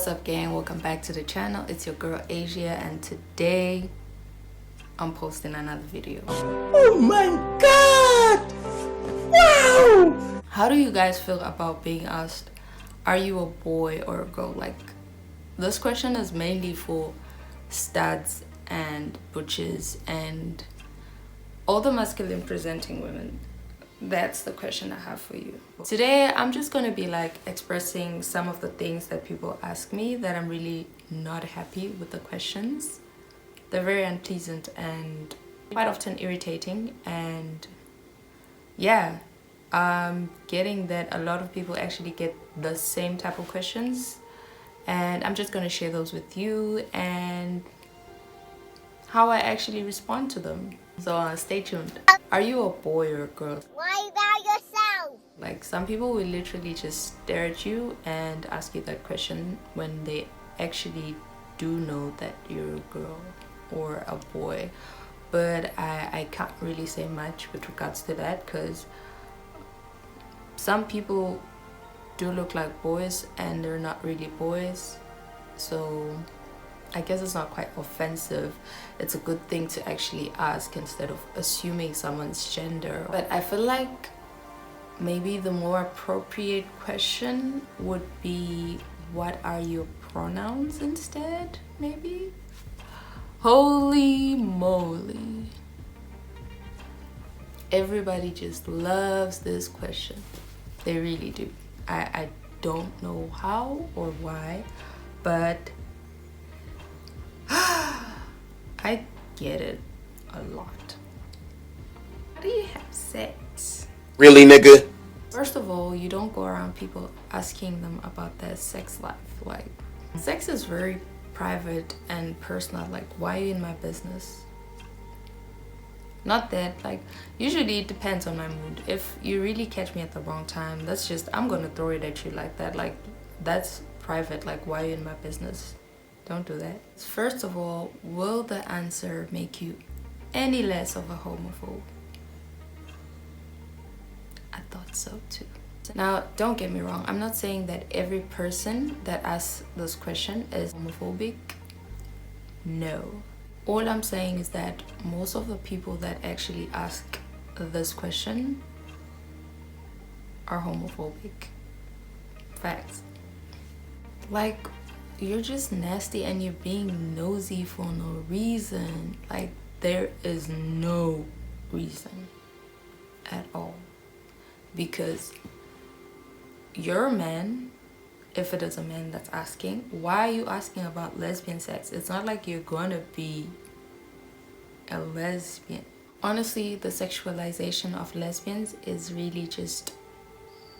What's up, gang? Welcome back to the channel. It's your girl Asia, and today I'm posting another video. Oh my god! Wow! How do you guys feel about being asked, are you a boy or a girl? Like, this question is mainly for studs and butches and all the masculine presenting women. That's the question I have for you. Today, I'm just gonna be like expressing some of the things that people ask me that I'm really not happy with the questions. They're very unpleasant and quite often irritating, and yeah, I'm getting that a lot of people actually get the same type of questions, and I'm just gonna share those with you and how I actually respond to them. So stay tuned. Are you a boy or a girl? Why about yourself? Like, some people will literally just stare at you and ask you that question when they actually do know that you're a girl or a boy. But I can't really say much with regards to that, because some people do look like boys and they're not really boys. So I guess it's not quite offensive. It's a good thing to actually ask instead of assuming someone's gender. But I feel like maybe the more appropriate question would be, what are your pronouns instead, maybe? Holy moly. Everybody just loves this question. They really do. I don't know how or why, but I get it a lot. How do you have sex? Really, nigga? First of all, you don't go around people asking them about their sex life. Like, sex is very private and personal. Like, why are you in my business? Not that, like, usually it depends on my mood. If you really catch me at the wrong time, that's just, I'm gonna throw it at you like that. Like, that's private. Like, why are you in my business? Don't do that. First of all, will the answer make you any less of a homophobe? I thought so too. Now, don't get me wrong. I'm not saying that every person that asks this question is homophobic. No. All I'm saying is that most of the people that actually ask this question are homophobic. Facts. Like, you're just nasty and you're being nosy for no reason. Like, there is no reason at all. Because you're a man, if it is a man that's asking, why are you asking about lesbian sex? It's not like you're gonna be a lesbian. Honestly, the sexualization of lesbians is really just,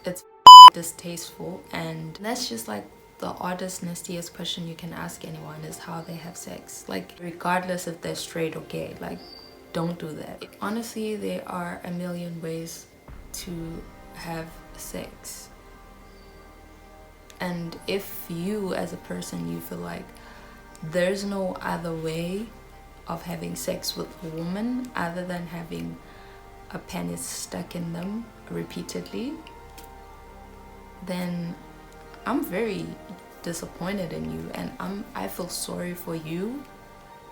it's distasteful, and that's just like the oddest, nastiest question you can ask anyone is how they have sex. Like, regardless if they're straight or gay, like, don't do that. Honestly, there are a million ways to have sex, and if you as a person, you feel like there's no other way of having sex with a woman other than having a penis stuck in them repeatedly, then I'm very disappointed in you, and I feel sorry for you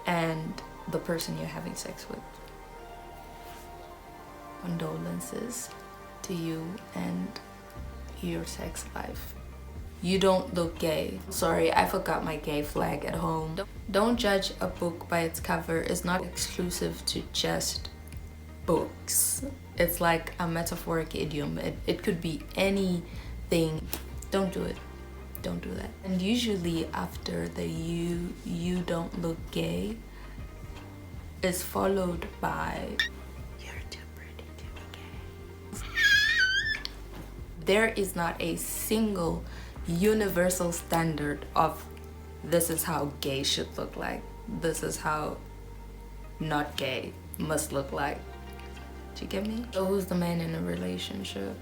and the person you're having sex with. Condolences to you and your sex life. You don't look gay. Sorry, I forgot my gay flag at home. Don't judge a book by its cover. It's not exclusive to just books. It's like a metaphoric idiom. It could be anything. Don't do it. Don't do that. And usually after the you don't look gay is followed by, you're too pretty to be gay. There is not a single universal standard of this is how gay should look like. This is how not gay must look like. Do you get me? So who's the man in a relationship?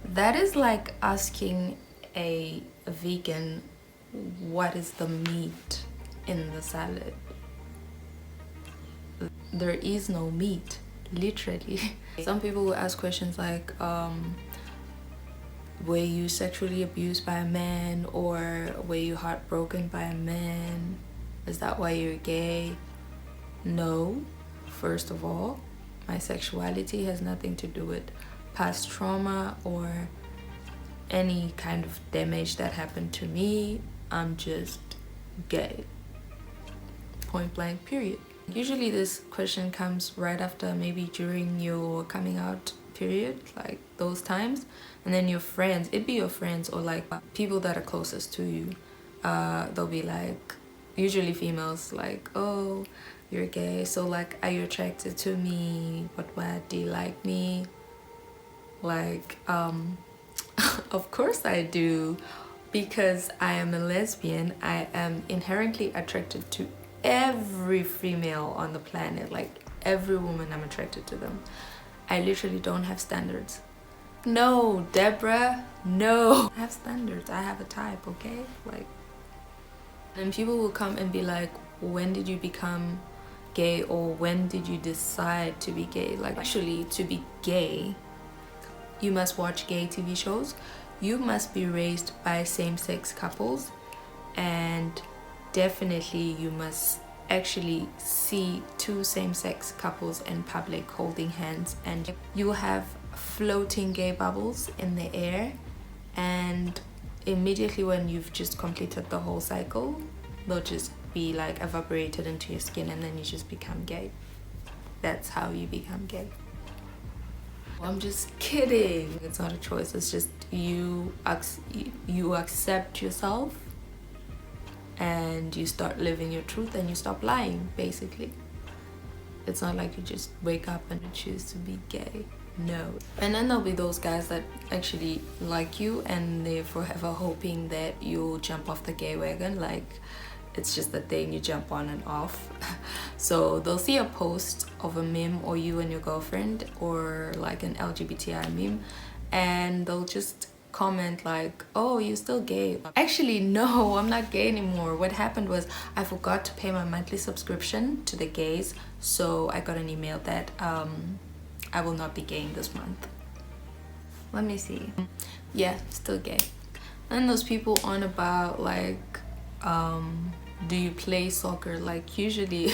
That is like asking a vegan what is the meat in the salad. There is no meat, literally. Some people will ask questions like, were you sexually abused by a man, or were you heartbroken by a man? Is that why you're gay? No. First of all, my sexuality has nothing to do with past trauma or any kind of damage that happened to me. I'm just gay. Point blank, period. Usually this question comes right after, maybe during your coming out period, like those times, and then your friends, it'd be your friends or like people that are closest to you, they'll be like, usually females, like, oh, you're gay, so like, are you attracted to me? What, do you like me? Like, of course I do, because I am a lesbian. I am inherently attracted to every female on the planet. Like, every woman, I'm attracted to them. I literally don't have standards. No, Deborah, no. I have standards. I have a type, okay? Like, and people will come and be like, when did you become gay, or when did you decide to be gay? Like, actually, to be gay, you must watch gay TV shows. You must be raised by same-sex couples, and definitely you must actually see two same-sex couples in public holding hands, and you have floating gay bubbles in the air, and immediately when you've just completed the whole cycle, they'll just be like evaporated into your skin, and then you just become gay. That's how you become gay. I'm just kidding. It's not a choice. It's just you accept yourself, and you start living your truth, and you stop lying, basically. It's not like you just wake up and choose to be gay. No. And then there'll be those guys that actually like you, and they're forever hoping that you'll jump off the gay wagon. Like, it's just the thing you jump on and off. So they'll see a post of a meme, or you and your girlfriend, or like an LGBTI meme, and they'll just comment like, oh, you're still gay. Actually, no, I'm not gay anymore. What happened was I forgot to pay my monthly subscription to the gays, so I got an email that I will not be gaying this month. Let me see. Yeah, still gay. And those people on about like, do you play soccer? Like, usually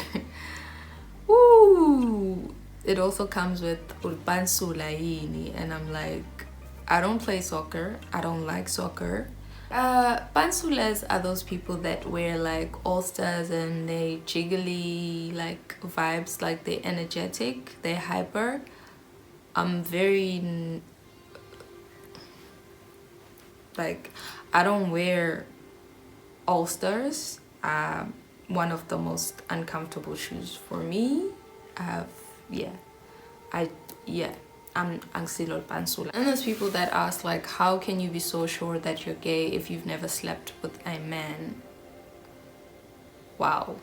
woo, it also comes with ulpansulaini, and I'm like, I don't play soccer. I don't like soccer. Pansulas are those people that wear like all-stars, and they jiggly like vibes, like they're energetic, they're hyper. I'm very like, I don't wear all-stars. One of the most uncomfortable shoes for me. I'm Angsilol Pansula. And there's people that ask like, how can you be so sure that you're gay if you've never slept with a man? Wow.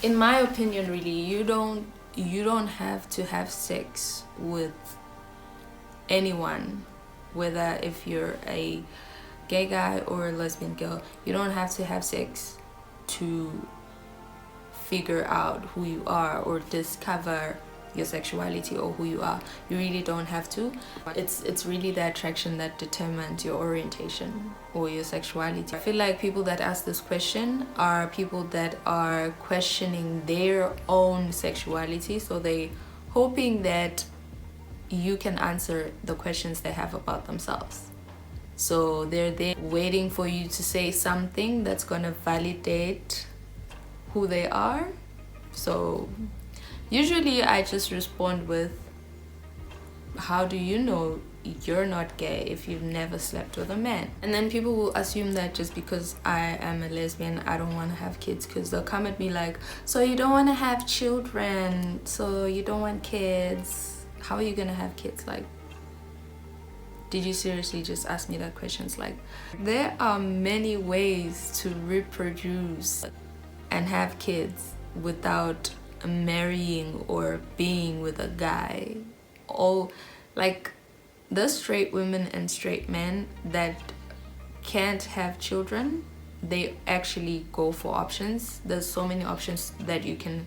In my opinion, really, you don't have to have sex with anyone, whether if you're a gay guy or a lesbian girl. You don't have to have sex to figure out who you are or discover your sexuality or who you are. You really don't have to. It's really the attraction that determines your orientation or your sexuality. I feel like people that ask this question are people that are questioning their own sexuality, so they hoping that you can answer the questions they have about themselves. So they're there waiting for you to say something that's gonna validate who they are. So usually I just respond with, how do you know you're not gay if you've never slept with a man? And then people will assume that just because I am a lesbian, I don't want to have kids, because they'll come at me like, so you don't want to have children, so you don't want kids, how are you gonna have kids? Like, did you seriously just ask me that question? It's like, there are many ways to reproduce and have kids without marrying or being with a guy. All like the straight women and straight men that can't have children, they actually go for options. There's so many options that you can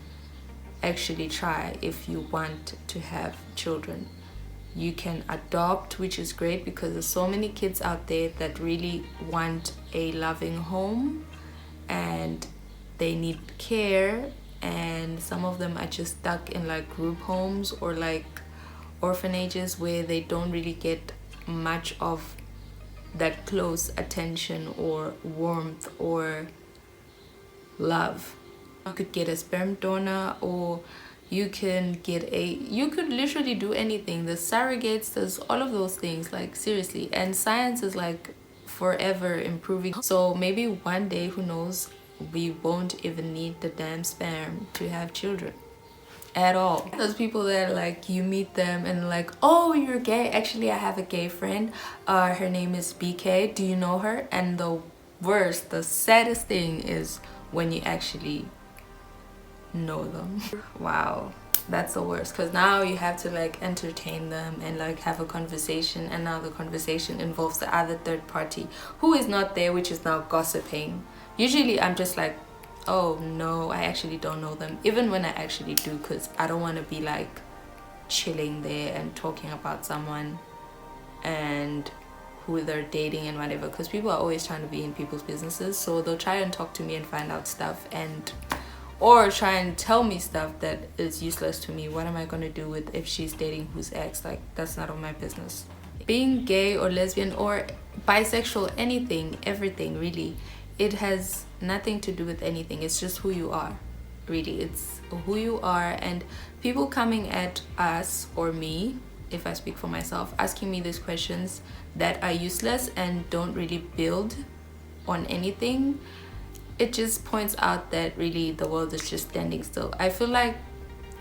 actually try if you want to have children. You can adopt, which is great because there's so many kids out there that really want a loving home and they need care, and some of them are just stuck in like group homes or like orphanages where they don't really get much of that close attention or warmth or love. You could get a sperm donor, or you can get you could literally do anything. There's surrogates, there's all of those things, like seriously. And science is like forever improving. So maybe one day, who knows, we won't even need the damn sperm to have children at all. Those people that like you meet them and like, oh, you're gay. Actually, I have a gay friend. Her name is BK. Do you know her? And the worst, the saddest thing is when you actually know them. Wow, that's the worst, because now you have to like entertain them and like have a conversation, and now the conversation involves the other third party who is not there, which is now gossiping. Usually I'm just like, oh no, I actually don't know them, even when I actually do, because I don't want to be like chilling there and talking about someone and who they're dating and whatever, because people are always trying to be in people's businesses. So they'll try and talk to me and find out stuff, and or try and tell me stuff that is useless to me. What am I gonna do with if she's dating who's ex? Like, that's none of my business. Being gay or lesbian or bisexual, anything, everything really, it has nothing to do with anything. It's just who you are, really. It's who you are. And people coming at us, or me, if I speak for myself, asking me these questions that are useless and don't really build on anything, it just points out that really the world is just standing still. I feel like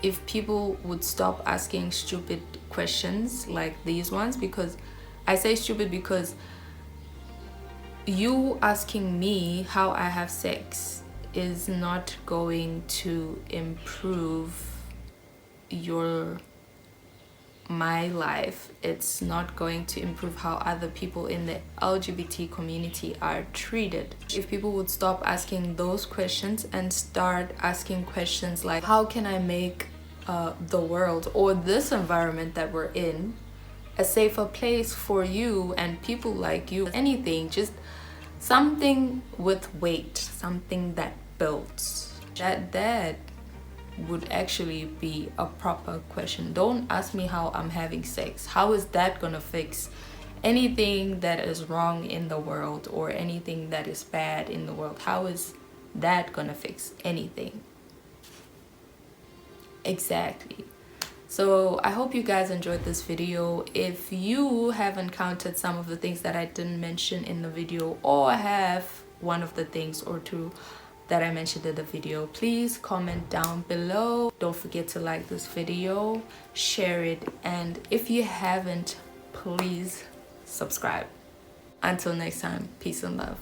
if people would stop asking stupid questions like these ones, because I say stupid because you asking me how I have sex is not going to improve my life. It's not going to improve how other people in the LGBT community are treated. If people would stop asking those questions and start asking questions like, how can I make the world or this environment that we're in a safer place for you and people like you, anything, just something with weight, something that builds, that would actually be a proper question. Don't ask me how I'm having sex. How is that gonna fix anything that is wrong in the world or anything that is bad in the world? How is that gonna fix anything? Exactly. So I hope you guys enjoyed this video. If you have encountered some of the things that I didn't mention in the video, or have one of the things or two that I mentioned in the video, please comment down below. Don't forget to like this video, share it, and if you haven't, please subscribe. Until next time, peace and love.